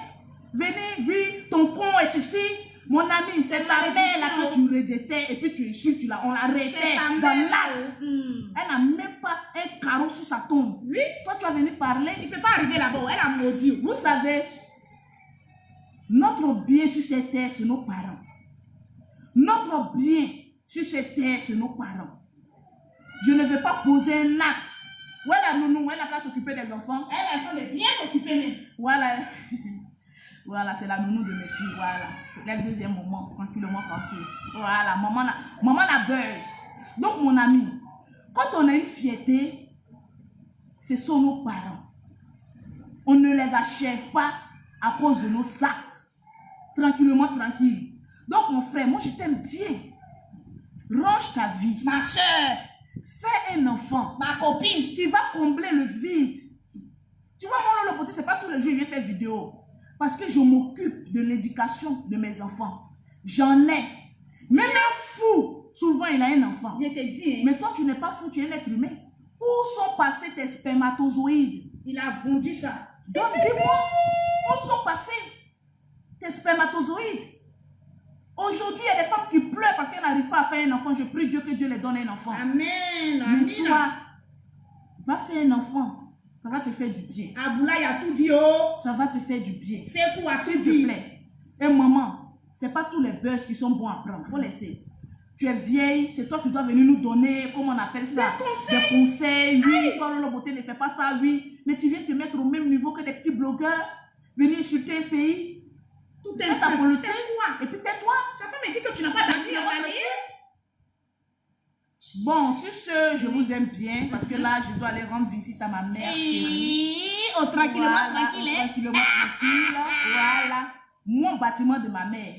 Venez, oui, ton con et ceci. Mon ami, c'est ta mère là que tu redétais et puis tu insultes, on l'arrêtait dans l'acte. Elle n'a même pas un carreau sur sa tombe. Oui. Toi, tu vas venir parler. Il ne peut pas arriver là-bas. Elle a maudit. Vous savez, notre bien sur cette terre, c'est nos parents. Notre bien sur cette terre, c'est nos parents. Je ne vais pas poser un acte. Voilà, nounou, elle a qu'à s'occuper des enfants. Elle est en train de bien s'occuper même. Voilà. Voilà, c'est la nounou de mes filles. Voilà. C'est le deuxième moment, tranquillement, tranquille. Voilà, maman la buzz. Donc, mon ami, quand on a une fierté, ce sont nos parents. On ne les achève pas à cause de nos actes. Tranquillement, tranquille. Donc, mon frère, moi, je t'aime bien. Range ta vie. Ma soeur. Fais un enfant. Ma copine. Qui va combler le vide. Tu vois, moi, le côté, c'est pas tous les jours que je viens faire vidéo. Parce que je m'occupe de l'éducation de mes enfants. J'en ai. Même un fou, souvent, il a un enfant. Je te dis. Hein. Mais toi, tu n'es pas fou, tu es un être humain. Où sont passés tes spermatozoïdes? Il a vendu ça. Donc, dis-moi, où sont passés tes spermatozoïdes? Aujourd'hui, il y a des femmes qui pleurent parce qu'elles n'arrivent pas à faire un enfant. Je prie Dieu que Dieu les donne un enfant. Amen. Mais toi, va faire un enfant. Ça va te faire du bien. Aboula, il a tout dit. Ça va te faire du bien. C'est quoi, s'il te plaît. Et maman, c'est pas tous les buzz qui sont bons à prendre. Il faut laisser. Tu es vieille, c'est toi qui dois venir nous donner, comment on appelle ça? Des conseils. Oui, toi, Lolo Beauté ne fait pas ça, oui. Mais tu viens te mettre au même niveau que des petits blogueurs. Venir insulter un pays. Tout est ta politique. Et puis tais-toi. Tu n'as pas me dit que tu n'as pas d'amis en Mali? Bon, sur ce, je vous aime bien parce que là, je dois aller rendre visite à ma mère chérie. Oh, tranquillement, voilà, tranquille. Tranquillement, tranquille. Voilà. Mon bâtiment de ma mère,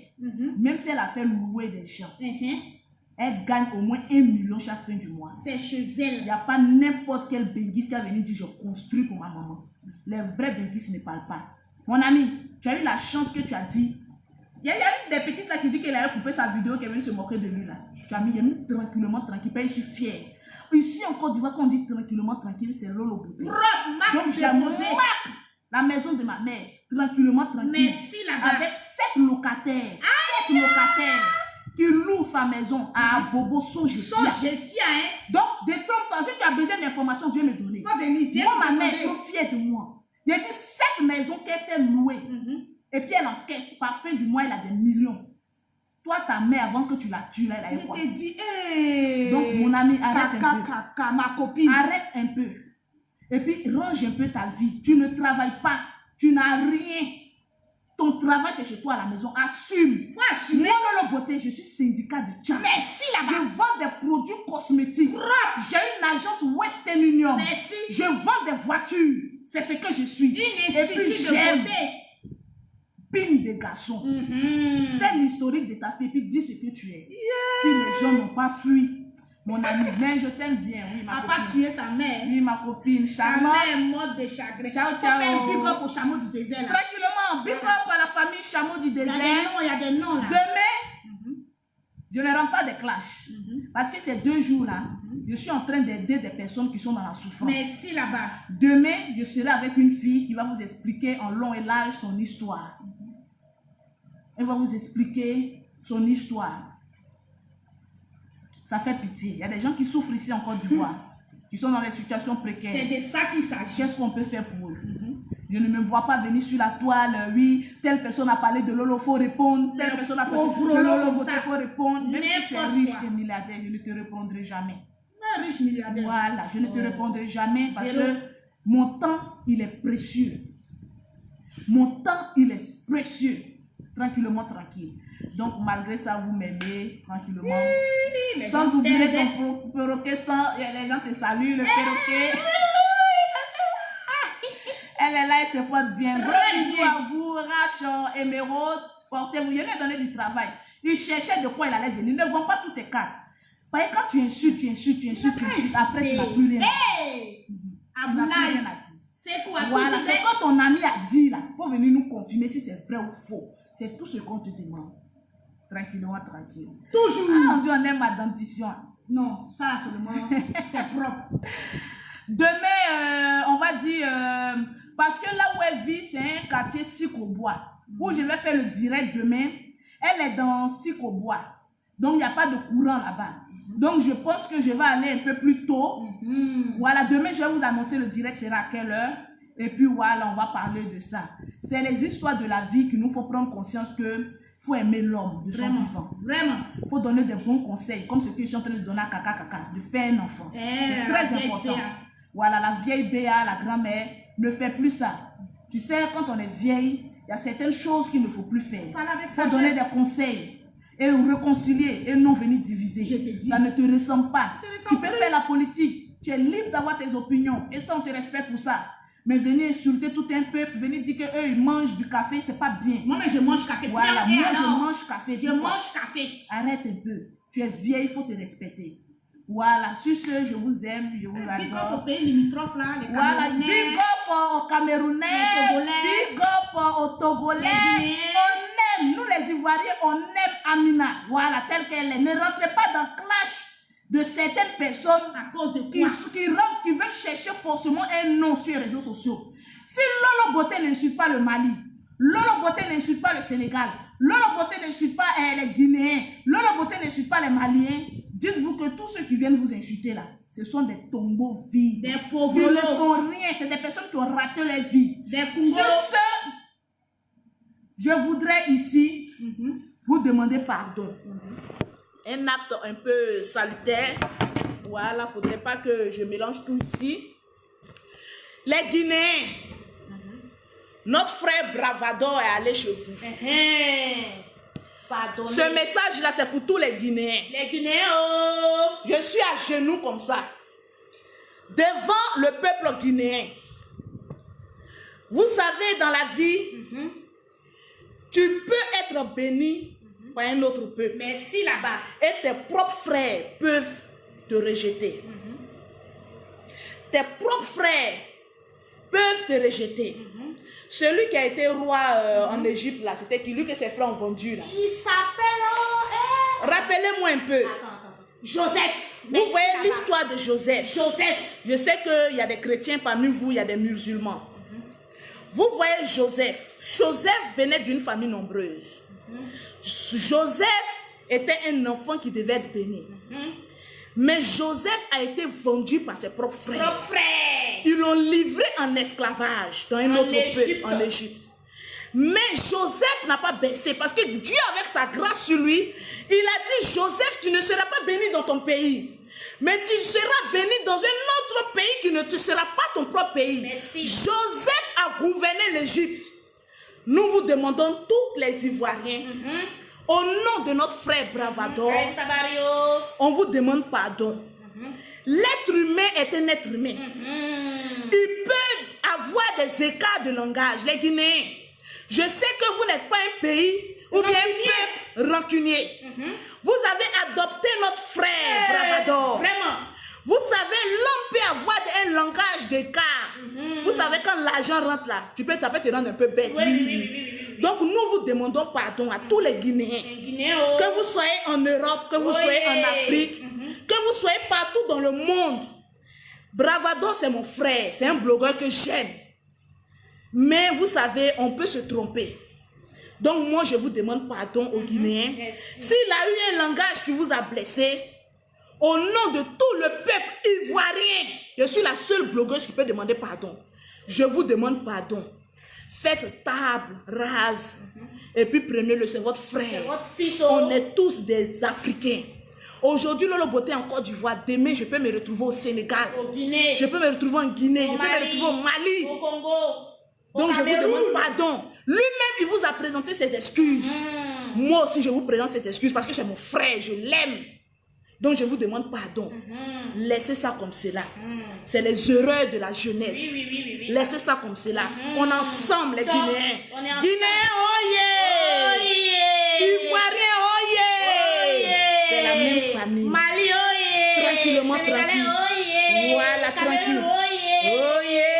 même si elle a fait louer des gens, elle gagne au moins 1 million chaque fin du mois. C'est chez elle. Il n'y a pas n'importe quel benguiste qui a venu dire je construis pour ma maman. Les vrais benguistes ne parlent pas. Mon ami, tu as eu la chance que tu as dit. Il y a une des petites là qui dit qu'elle avait coupé sa vidéo, qu'elle est venue se moquer de lui là. Tu as mis, il a mis tranquillement, tranquille. Je suis fière. Ici en Côte d'Ivoire, quand on dit tranquillement, tranquille, c'est Lolo Beauté. Donc j'ai la maison de ma mère, tranquillement, tranquille. Merci là-bas. Avec 7 locataires. 7 locataires qui louent sa maison à Bobo Sojefia. Hein? Donc, détrompe-toi. Si tu as besoin d'informations, viens me donner. Va venir, viens. Moi, ma mère est trop fière de moi. Il y a dit 7 maisons qu'elle fait louer. Et puis elle encaisse. Par fin du mois, elle a des millions. Toi, ta mère, avant que tu la tues, elle a eu quoi? Je t'ai dit, hey, donc, mon ami, arrête un peu. Ma copine. Arrête un peu. Et puis, range un peu ta vie. Tu ne travailles pas. Tu n'as rien. Ton travail, c'est chez toi à la maison. Assume. Faut assumer. Moi, Lolo Beauté, je suis syndicat de Tchad. Merci là-bas. Je vends des produits cosmétiques. J'ai une agence Western Union. Merci. Je vends des voitures. C'est ce que je suis. Une Et puis, institut de beauté. Pine des garçons. Fais l'historique de ta fille, puis dis ce que tu es. Si les gens n'ont pas fui, mon ami, mais je t'aime bien, oui, ma copine. A pas tué sa mère. Oui, ma copine, Charlotte. Sa mère est morte de chagrin. Ciao, ciao. Faut faire un big up au chameau du désert. Là. Tranquillement, big up à la famille Chameau du désert. Il y a des noms là. Demain, je ne rentre pas des clashs. Parce que ces 2 jours-là, je suis en train d'aider des personnes qui sont dans la souffrance. Merci là-bas. Demain, je serai avec une fille qui va vous expliquer en long et large son histoire. Elle va vous expliquer son histoire. Ça fait pitié. Il y a des gens qui souffrent ici en Côte d'Ivoire, qui sont dans des situations précaires. C'est de ça qu'il s'agit. Qu'est-ce qu'on peut faire pour eux? Je ne me vois pas venir sur la toile, oui, telle personne a parlé de Lolo, il faut répondre, telle personne a parlé de Lolo, il faut répondre. Même si tu es riche, tu es milliardaire, je ne te répondrai jamais. Riche milliardaire. Voilà, je ne te répondrai jamais parce que mon temps, il est précieux. Mon temps, il est précieux. Tranquillement, tranquille. Donc, malgré ça, vous m'aimez tranquillement. Sans oublier ton perroquet, les gens te saluent, le perroquet. Elle est là, elle se porte bien. Gros bisous à vous, Rachel, Émeraude, portez-vous. Il lui a donné du travail. Il cherchait de quoi il allait venir. Ne vends pas toutes tes cartes. Parce que quand tu insultes, après tu n'as plus rien. Aboulaye. C'est quoi? Voilà, c'est quand ton ami a dit là. Il faut venir nous confirmer si c'est vrai ou faux. C'est tout ce qu'on te demande. Tranquillement, tranquille. Toujours. Ah, on aime ma dentition. Non, ça seulement, c'est propre. Demain, on va dire, parce que là où elle vit, c'est un quartier Sikobois, où je vais faire le direct demain. Elle est dans Sikobois, donc il n'y a pas de courant là-bas. Donc je pense que je vais aller un peu plus tôt. Voilà, demain je vais vous annoncer le direct sera à quelle heure. Et puis voilà, on va parler de ça. C'est les histoires de la vie qu'il nous faut prendre conscience que faut aimer l'homme de son vivant. Vraiment. Il faut donner des bons conseils, comme ce que je suis en train de donner à Kaka, de faire un enfant. C'est très important. Voilà, la vieille Béa, la grand-mère, ne fait plus ça. Tu sais, quand on est vieille, il y a certaines choses qu'il ne faut plus faire. Il faut donner des conseils et réconcilier et non venir diviser. Je te dis. Ça ne te ressemble pas. Tu peux faire la politique. Tu es libre d'avoir tes opinions et ça, on te respecte pour ça. Mais venir insulter tout un peuple, venir dire qu'eux, ils mangent du café, c'est pas bien. Moi, mais je mange café. Voilà, moi, je mange café. Je mange café. Arrête un peu. Tu es vieille, il faut te respecter. Voilà, sur ce, je vous aime, je vous adore. Big up au pays limitrophes là, les Camerounais. Voilà, big up aux Camerounais, big up aux Togolais. On aime, nous les Ivoiriens, on aime Amina. Voilà, telle qu'elle est. Ne rentrez pas dans le clash de certaines personnes à cause de qui veulent chercher forcément un nom sur les réseaux sociaux. Si Lolo Beauté n'insulte pas le Mali, Lolo Beauté n'insulte pas le Sénégal, Lolo Beauté n'insulte pas les Guinéens, Lolo Beauté n'insulte pas les Maliens, dites-vous que tous ceux qui viennent vous insulter là, ce sont des tombeaux vides. Des pauvres. Ils ne sont rien, c'est des personnes qui ont raté leur vie. Des Congolais. Sur ce, je voudrais ici vous demander pardon. Un acte un peu salutaire. Voilà, il ne faudrait pas que je mélange tout ici. Les Guinéens, notre frère Bravado est allé chez vous. Pardonnez. Ce message-là, c'est pour tous les Guinéens. Les Guinéens, oh. Je suis à genoux comme ça, devant le peuple guinéen. Vous savez, dans la vie, tu peux être béni par un autre peuple. Merci là-bas. Et tes propres frères peuvent te rejeter. Tes propres frères peuvent te rejeter. Celui qui a été roi en Égypte, là, c'était qui? Lui que ses frères ont vendu. Là. Il s'appelle... Rappelez-moi un peu. Attends. Joseph. Vous voyez l'histoire de Joseph. Joseph. Je sais qu'il y a des chrétiens parmi vous, il y a des musulmans. Vous voyez Joseph. Joseph venait d'une famille nombreuse. Joseph était un enfant qui devait être béni. Mais Joseph a été vendu par ses propres frères. Ils l'ont livré en esclavage dans un autre peuple en Égypte. Mais Joseph n'a pas baissé parce que Dieu, avec sa grâce sur lui, il a dit, Joseph, tu ne seras pas béni dans ton pays, mais tu seras béni dans un autre pays qui ne te sera pas ton propre pays. Merci. Joseph a gouverné l'Égypte. Nous vous demandons, tous les Ivoiriens, au nom de notre frère Bravador, on vous demande pardon. L'être humain est un être humain. Il peut avoir des écarts de langage. Les Guinéens, je sais que vous n'êtes pas un pays ou bien un peuple rancunier. Vous avez adopté notre frère Bravador. Vraiment. Vous savez, l'homme peut avoir un langage d'écart. Vous savez, quand l'argent rentre là, tu peux taper, te rendre un peu bête. Oui. Donc, nous vous demandons pardon à tous les Guinéens. Que vous soyez en Europe, que vous soyez en Afrique, que vous soyez partout dans le monde. Bravador, c'est mon frère. C'est un blogueur que j'aime. Mais vous savez, on peut se tromper. Donc, moi, je vous demande pardon aux Guinéens. S'il a eu un langage qui vous a blessé, au nom de tout le peuple ivoirien, je suis la seule blogueuse qui peut demander pardon. Je vous demande pardon. Faites table rase. Et puis prenez-le, c'est votre frère. Votre fils. On est tous des Africains. Aujourd'hui, Lolo Beauté en Côte d'Ivoire. Demain, je peux me retrouver au Sénégal. Au Guinée. Je peux me retrouver en Guinée. Je peux me retrouver au Mali. Au Congo. Donc, je vous demande pardon. Lui-même, il vous a présenté ses excuses. Moi aussi, je vous présente ses excuses parce que c'est mon frère. Je l'aime. Donc, je vous demande pardon. Laissez ça comme cela. C'est les erreurs de la jeunesse. Oui. Laissez ça comme cela. On est ensemble, les Guinéens. Guinéens, oh yeah! Ivoiriens, oh yeah! C'est la même famille. Mali, oh yeah! Tranquillement, Sénégalais, tranquille. oh yeah! Voilà, Cameroun, tranquille. oh yeah! Oh yeah!